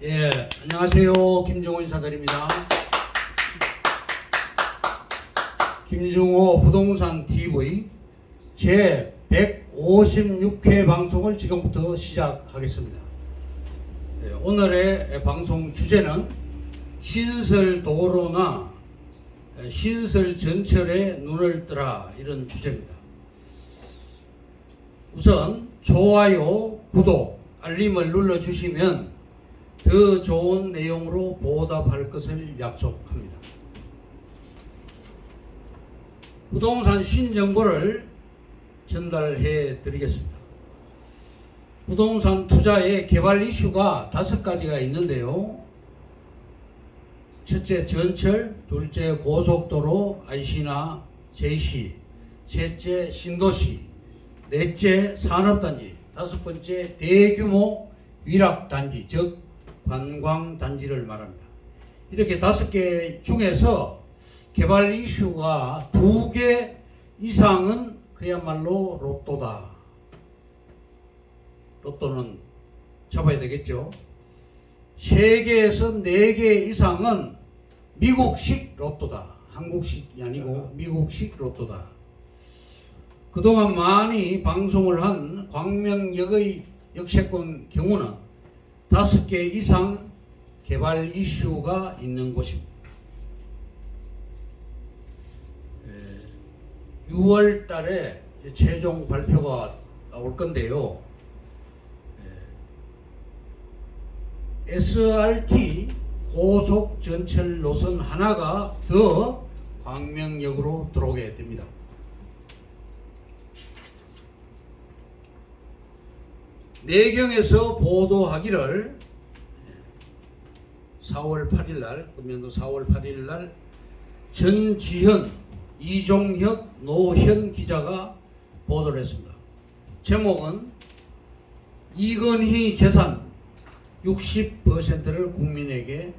예, 안녕하세요. 김종호 인사드립니다. 김종호 부동산 TV 제 156회 방송을 지금부터 시작하겠습니다. 예, 오늘의 방송 주제는 신설도로나 신설전철에 눈을 뜨라, 이런 주제입니다. 우선 좋아요, 구독, 알림을 눌러주시면 더 좋은 내용으로 보답할 것을 약속합니다. 부동산 신정보를 전달해 드리겠습니다. 부동산 투자의 개발 이슈가 5가지가 있는데요. 첫째 전철, 둘째 고속도로 IC나 JC, 셋째 신도시, 넷째 산업단지, 5번째 대규모 위락단지, 즉 관광단지를 말합니다. 이렇게 5개 중에서 개발 이슈가 2개 이상은 그야말로 로또다. 로또는 잡아야 되겠죠. 3개에서 4개 이상은 미국식 로또다. 한국식이 아니고 미국식 로또다. 그동안 많이 방송을 한 광명역의 역세권 경우는 5개 이상 개발 이슈가 있는 곳입니다. 6월 달에 최종 발표가 나올 건데요. SRT 고속 전철 노선 하나가 더 광명역으로 들어오게 됩니다. 내경에서 보도하기를 4월 8일 날, 금년도 4월 8일 날 전지현, 이종혁, 노현 기자가 보도를 했습니다. 제목은 이건희 재산 60%를 국민에게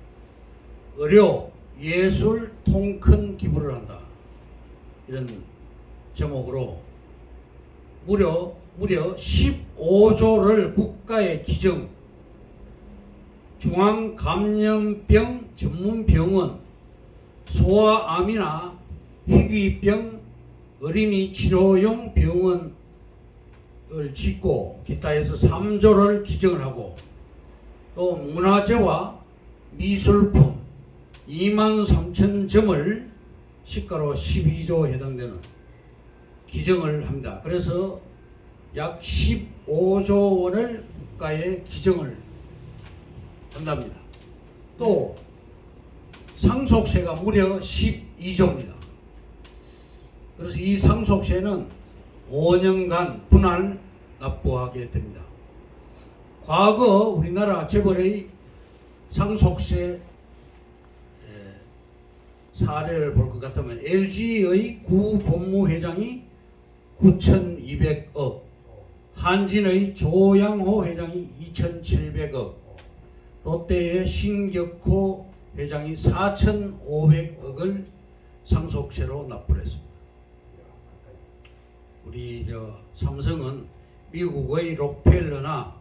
의료, 예술, 통큰 기부를 한다. 이런 제목으로 무려 15조를 국가에 기증, 중앙감염병 전문병원, 소아암이나 희귀병 어린이 치료용 병원을 짓고 기타 해서 3조를 기증을 하고, 또 문화재와 미술품 23,000점을 시가로 12조 해당되는 기증을 합니다. 그래서 약 15조 원을 국가에 기증을 한답니다. 또 상속세가 무려 12조입니다. 그래서 이 상속세는 5년간 분할 납부하게 됩니다. 과거 우리나라 재벌의 상속세 사례를 볼 것 같으면 LG의 구본무회장이 9,200억, 한진의 조양호 회장이 2,700억, 롯데의 신격호 회장이 4,500억을 상속세로 납부를 했습니다. 우리 삼성은 미국의 록펠러나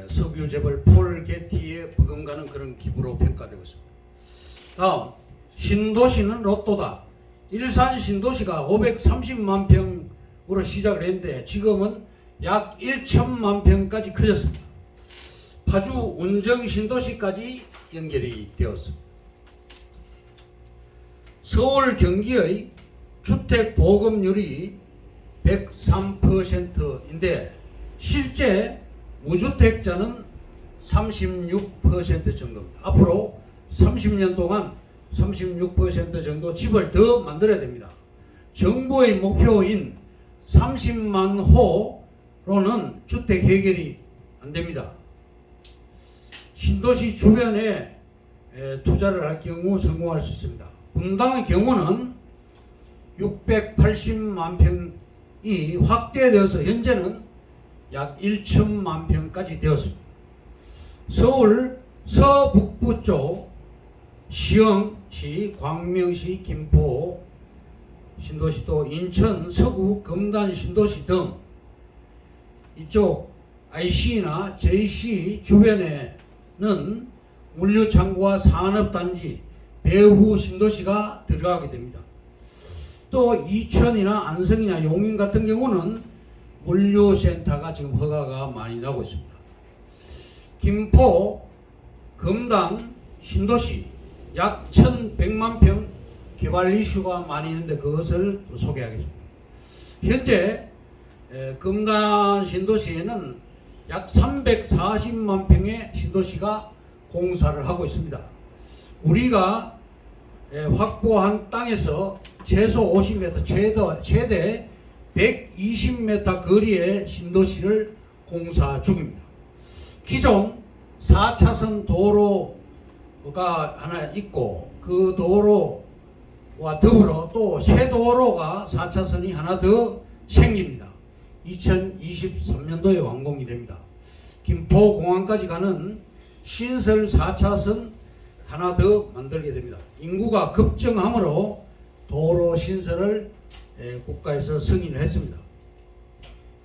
석유 재벌 폴 게티에 버금가는 그런 기부로 평가되고 있습니다. 다음, 신도시는 로또다. 일산 신도시가 530만 평으로 시작을 했는데 지금은 약 1천만 평까지 커졌습니다. 파주 운정 신도시까지 연결이 되었습니다. 서울 경기의 주택 보급률이 103%인데 실제 무주택자는 36% 정도입니다. 앞으로 30년 동안 36% 정도 집을 더 만들어야 됩니다. 정부의 목표인 30만 호로는 주택 해결이 안 됩니다. 신도시 주변에 투자를 할 경우 성공할 수 있습니다. 분당의 경우는 680만 평이 확대되어서 현재는 약 1천만 평까지 되었습니다. 서울 서북부 쪽 시흥시, 광명시, 김포 신도시, 또 인천 서구 금단 신도시 등 이쪽 IC나 JC 주변에 물류창고와 산업단지, 배후 신도시가 들어가게 됩니다. 또 이천이나 안성이나 용인 같은 경우는 물류센터가 지금 허가가 많이 나오고 있습니다. 김포, 금단, 신도시 약 1100만 평 개발 이슈가 많이 있는데 그것을 소개하겠습니다. 현재 금단 신도시에는 약 340만 평의 신도시가 공사를 하고 있습니다. 우리가 확보한 땅에서 최소 50m, 최대 120m 거리의 신도시를 공사 중입니다. 기존 4차선 도로가 하나 있고 그 도로와 더불어 또 새 도로가 4차선이 하나 더 생깁니다. 2023년도에 완공이 됩니다. 김포공항까지 가는 신설 4차선 하나 더 만들게 됩니다. 인구가 급증하므로 도로 신설을 국가에서 승인을 했습니다.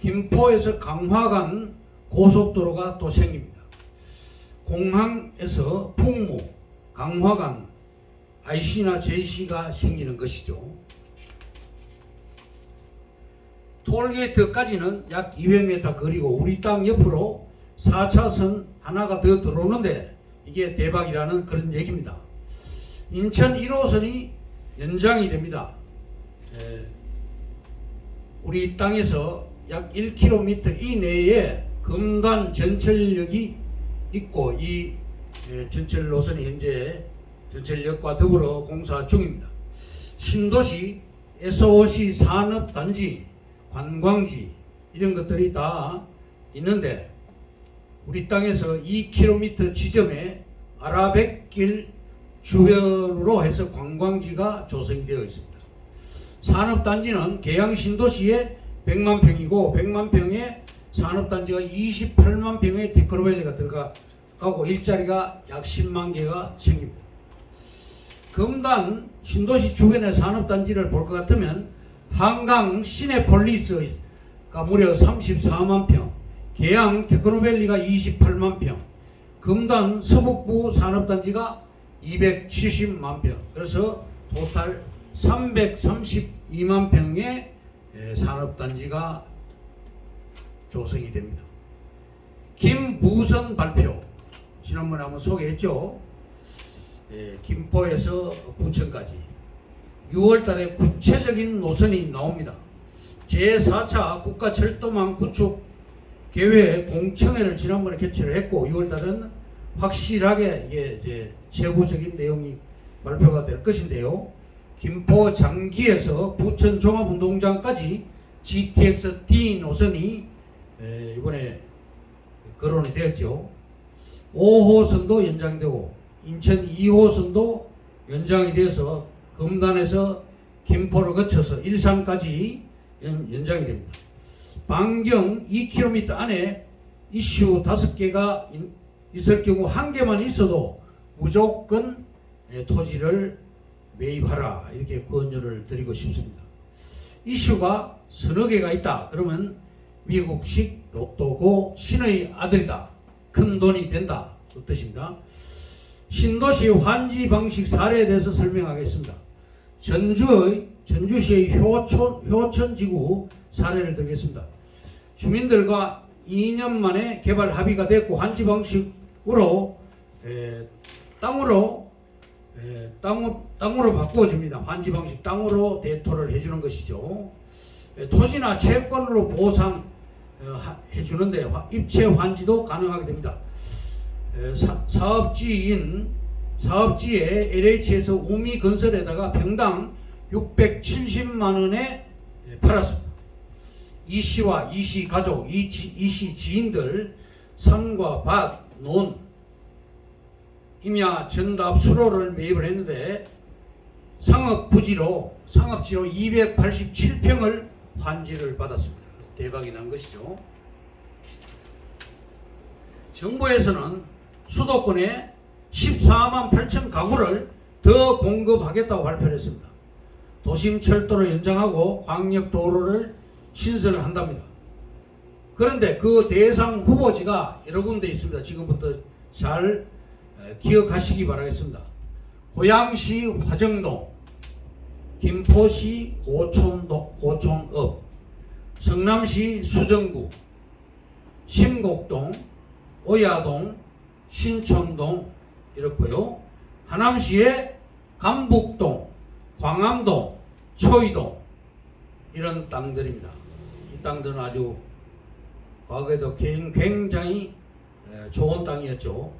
김포에서 강화간 고속도로가 또 생깁니다. 공항에서 풍무, 강화간, IC나 JC가 생기는 것이죠. 톨게이트까지는 약 200m 거리고 우리 땅 옆으로 4차선 하나가 더 들어오는데 이게 대박이라는 그런 얘기입니다. 인천 1호선이 연장이 됩니다. 우리 땅에서 약 1km 이내에 금단 전철역이 있고 이 전철 노선이 현재 전철역과 더불어 공사 중입니다. 신도시, SOC 산업단지, 관광지 이런 것들이 다 있는데 우리 땅에서 2km 지점에 아라뱃길 주변으로 해서 관광지가 조성이 되어 있습니다. 산업단지는 계양 신도시에 100만 평이고 100만 평의 산업단지가 28만 평의 테크노밸리가 들어가고 일자리가 약 10만 개가 생깁니다. 금단 신도시 주변의 산업단지를 볼 것 같으면 한강 시내폴리스가 무려 34만 평, 계양 테크노밸리가 28만 평, 금단 서북부 산업단지가 270만 평, 그래서 토탈 332만 평의 산업단지가 조성이 됩니다. 김부선 발표 지난번에 한번 소개했죠. 김포에서 부천까지 6월달에 구체적인 노선이 나옵니다. 제4차 국가철도망 구축 계획 공청회를 지난번에 개최를 했고 6월달은 확실하게 이게 이제 세부적인 내용이 발표가 될 것인데요. 김포 장기에서 부천 종합운동장까지 GTX-D 노선이 이번에 거론이 되었죠. 5호선도 연장되고 인천 2호선도 연장이 되어서 금단에서 김포를 거쳐서 일산까지 연장이 됩니다. 반경 2km 안에 이슈 5개가 있을 경우 1개만 있어도 무조건 토지를 매입하라 이렇게 권유를 드리고 싶습니다. 이슈가 서너 개가 있다 그러면 미국식 로또고 신의 아들이다, 큰 돈이 된다 그 뜻입니다. 신도시 환지 방식 사례에 대해서 설명하겠습니다. 전주시의 효천지구 사례를 들겠습니다. 주민들과 2년 만에 개발 합의가 됐고 환지 방식으로 땅으로 바꿔줍니다. 환지 방식 땅으로 대토를 해주는 것이죠. 토지나 채권으로 보상해 주는데 입체 환지도 가능하게 됩니다. 사업지에 LH에서 우미건설에다가 평당 670만 원에 팔았습니다. 이 씨와 이 씨 가족, 이 씨 지인들 산과 밭, 논, 임야, 전답, 수로를 매입을 했는데 상업지로 287평을 환지를 받았습니다. 대박이 난 것이죠. 정부에서는 수도권에 14만 8천 가구를 더 공급하겠다고 발표를 했습니다. 도심 철도를 연장하고 광역도로를 신설을 한답니다. 그런데 그 대상 후보지가 여러 군데 있습니다. 지금부터 잘 기억하시기 바라겠습니다. 고양시 화정동, 김포시 고촌읍, 성남시 수정구, 심곡동, 오야동, 신촌동 이렇고요. 하남시의 감북동, 광암동, 초이동 이런 땅들입니다. 이 땅들은 아주 과거에도 굉장히 좋은 땅이었죠.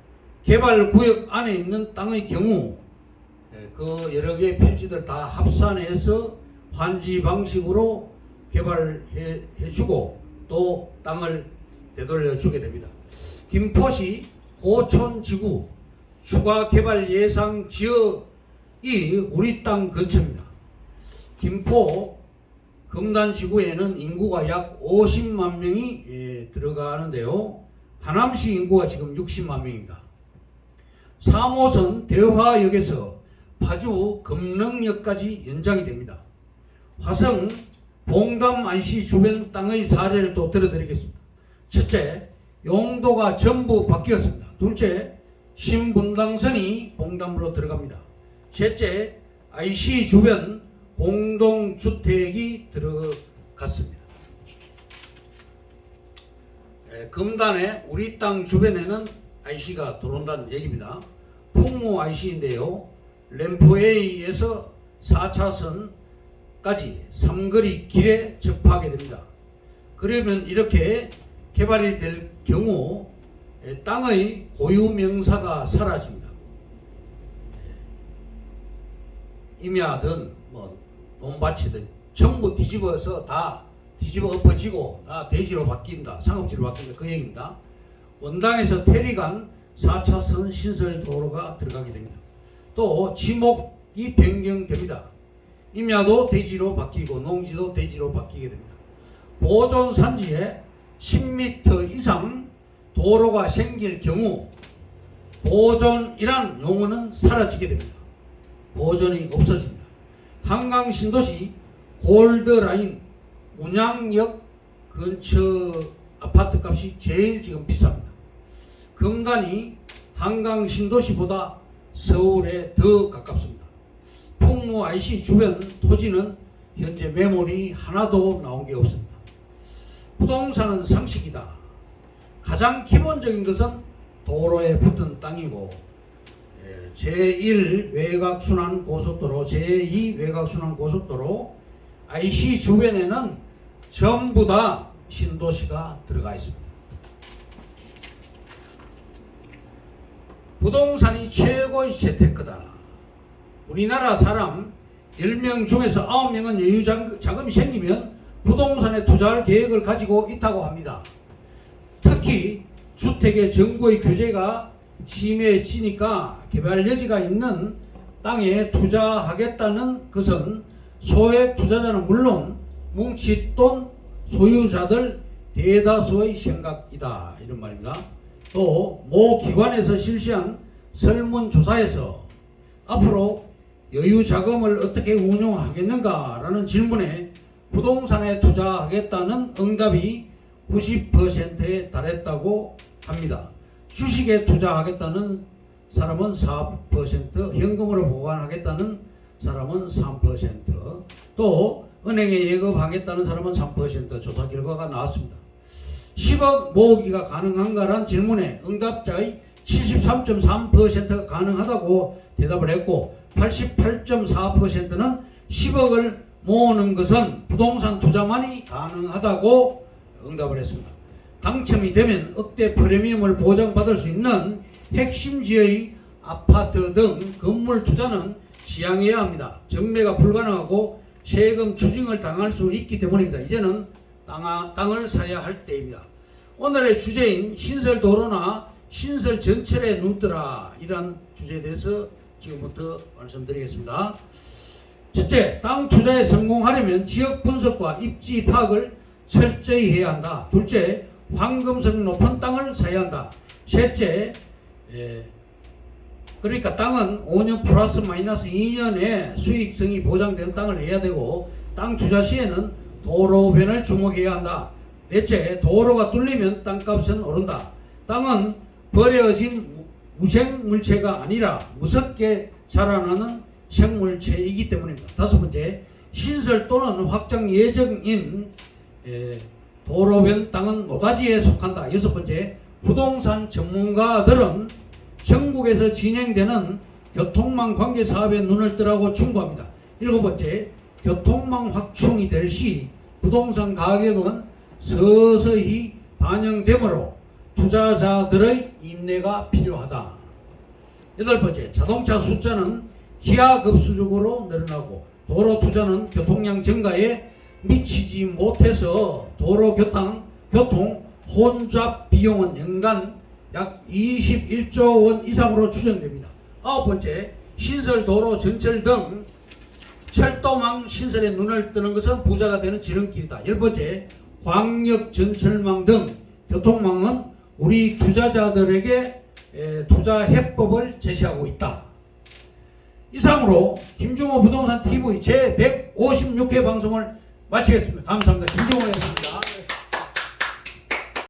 개발구역 안에 있는 땅의 경우 그 여러 개의 필지들 다 합산해서 환지 방식으로 개발해주고 또 땅을 되돌려주게 됩니다. 김포시 고촌지구 추가 개발 예상 지역이 우리 땅 근처입니다. 김포 금단지구에는 인구가 약 50만 명이 들어가는데요. 하남시 인구가 지금 60만 명입니다. 3호선 대화역에서 파주 금능역까지 연장이 됩니다. 화성 봉담 IC 주변 땅의 사례를 또 들어드리겠습니다. 첫째, 용도가 전부 바뀌었습니다. 둘째, 신분당선이 봉담으로 들어갑니다. 셋째, IC 주변 공동주택이 들어갔습니다. 금단에 우리 땅 주변에는 IC가 들어온다는 얘기입니다. 풍무 IC인데요. 램프웨이에서 4차선까지 삼거리 길에 접하게 됩니다. 그러면 이렇게 개발이 될 경우 땅의 고유 명사가 사라집니다. 임야든 뭐 논밭이든 전부 뒤집어서 다 뒤집어 엎어지고 다 대지로 바뀐다, 상업지로 바뀐다 그 얘기입니다. 원당에서 태리간 4차선 신설도로가 들어가게 됩니다. 또 지목이 변경됩니다. 임야도 대지로 바뀌고 농지도 대지로 바뀌게 됩니다. 보존 산지에 10m 이상 도로가 생길 경우 보존이란 용어는 사라지게 됩니다. 보존이 없어집니다. 한강 신도시 골드라인 운양역 근처 아파트 값이 제일 지금 비쌉니다. 금단이 한강 신도시보다 서울에 더 가깝습니다. 풍무 IC 주변 토지는 현재 매물이 하나도 나온 게 없습니다. 부동산은 상식이다. 가장 기본적인 것은 도로에 붙은 땅이고 제1 외곽순환 고속도로, 제2 외곽순환 고속도로 IC 주변에는 전부 다 신도시가 들어가 있습니다. 부동산이 최고의 재테크다. 우리나라 사람 10명 중에서 9명은 여유 자금이 생기면 부동산에 투자할 계획을 가지고 있다고 합니다. 특히 주택의 정부의 규제가 심해지니까 개발 여지가 있는 땅에 투자하겠다는 것은 소액 투자자는 물론 뭉칫돈 소유자들 대다수의 생각이다 이런 말입니다. 또 모 기관에서 실시한 설문조사에서 앞으로 여유 자금을 어떻게 운용하겠는가라는 질문에 부동산에 투자하겠다는 응답이 90%에 달했다고 합니다. 주식에 투자하겠다는 사람은 4%, 현금으로 보관하겠다는 사람은 3%, 또 은행에 예금하겠다는 사람은 3% 조사 결과가 나왔습니다. 10억 모으기가 가능한가란 질문에 응답자의 73.3%가 가능하다고 대답을 했고 88.4%는 10억을 모으는 것은 부동산 투자만이 가능하다고 응답을 했습니다. 당첨이 되면 억대 프리미엄을 보장받을 수 있는 핵심지의 아파트 등 건물 투자는 지양해야 합니다. 전매가 불가능하고 세금 추징을 당할 수 있기 때문입니다. 이제는 땅을 사야 할 때입니다. 오늘의 주제인 신설도로나 신설 전철에 눈뜨라 이런 주제에 대해서 지금부터 말씀드리겠습니다. 첫째, 땅 투자에 성공하려면 지역 분석과 입지 파악을 철저히 해야 한다. 둘째, 황금성 높은 땅을 사야 한다. 셋째, 그러니까 땅은 5년 플러스 마이너스 2년의 수익성이 보장되는 땅을 해야 되고 땅 투자 시에는 도로변을 주목해야 한다. 넷째, 도로가 뚫리면 땅값은 오른다. 땅은 버려진 무생물체가 아니라 무섭게 자라나는 생물체이기 때문입니다. 다섯 번째, 신설 또는 확장 예정인 도로변 땅은 모가지에 속한다. 여섯 번째, 부동산 전문가들은 전국에서 진행되는 교통망 관계 사업에 눈을 뜨라고 충고합니다. 일곱 번째, 교통망 확충이 될 시 부동산 가격은 서서히 반영되므로 투자자들의 인내가 필요하다. 여덟 번째, 자동차 숫자는 기하급수적으로 늘어나고 도로 투자는 교통량 증가에 미치지 못해서 도로 교통 혼잡 비용은 연간 약 21조 원 이상으로 추정됩니다. 아홉 번째, 신설 도로 전철 등 철도망 신설에 눈을 뜨는 것은 부자가 되는 지름길이다. 열 번째, 광역 전철망 등 교통망은 우리 투자자들에게 투자 해법을 제시하고 있다. 이상으로 김종호 부동산 TV 제 156회 방송을 마치겠습니다. 감사합니다. 김종호였습니다.